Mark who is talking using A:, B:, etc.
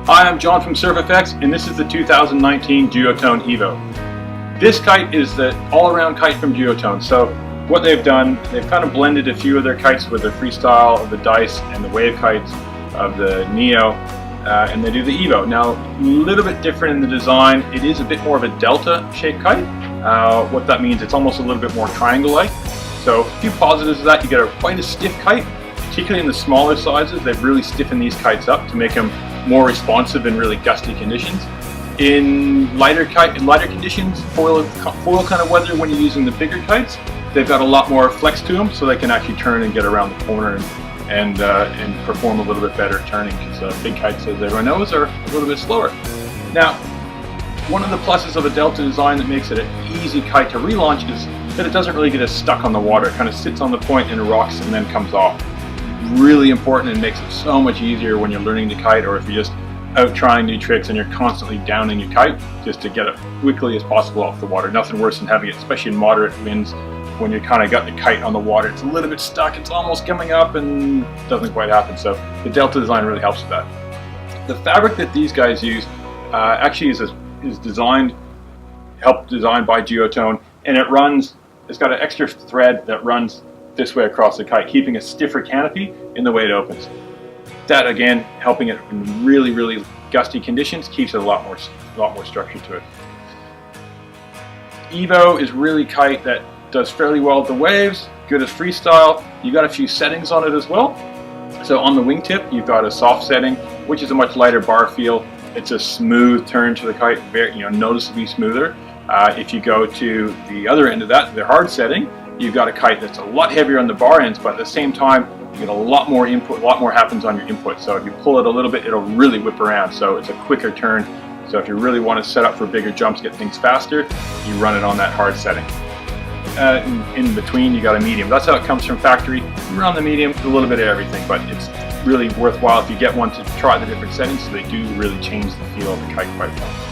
A: Hi, I'm John from SurfFX, and this is the 2019 Duotone Evo. This kite is the all-around kite from Duotone. So what they've done, they've kind of blended a few of their kites with the freestyle of the Dice and the wave kites of the Neo, and they do the Evo. Now, a little bit different in the design. It is a bit more of a delta-shaped kite. What that means, it's almost a little bit more triangle-like. So a few positives of that, you get quite a stiff kite, particularly in the smaller sizes. They've really stiffened these kites up to make them more responsive in really gusty conditions. In lighter conditions, foil kind of weather, when you're using the bigger kites, they've got a lot more flex to them, so they can actually turn and get around the corner and perform a little bit better turning, because big kites, as everyone knows, are a little bit slower. Now, one of the pluses of a delta design that makes it an easy kite to relaunch is that it doesn't really get as stuck on the water. It kind of sits on the point and rocks and then comes off. Really important, and makes it so much easier when you're learning to kite, or if you're just out trying new tricks and you're constantly downing your kite, just to get it quickly as possible off the water. Nothing worse than having it, especially in moderate winds, when you kind of got the kite on the water, it's a little bit stuck, it's almost coming up and doesn't quite happen. So the delta design really helps with that. The fabric that these guys use actually is designed by Duotone, and it's got an extra thread that runs this way across the kite, keeping a stiffer canopy in the way it opens. That again, helping it in really, really gusty conditions, keeps it a lot more structure to it. Evo is really kite that does fairly well with the waves, good as freestyle. You got a few settings on it as well. So on the wingtip, you've got a soft setting, which is a much lighter bar feel. It's a smooth turn to the kite, very, noticeably smoother. If you go to the other end of that, the hard setting, you've got a kite that's a lot heavier on the bar ends, but at the same time, you get a lot more input, a lot more happens on your input. So if you pull it a little bit, it'll really whip around. So it's a quicker turn. So if you really want to set up for bigger jumps, get things faster, you run it on that hard setting. In between, you got a medium. That's how it comes from factory. You run the medium, a little bit of everything, but it's really worthwhile if you get one to try the different settings, so they do really change the feel of the kite quite well.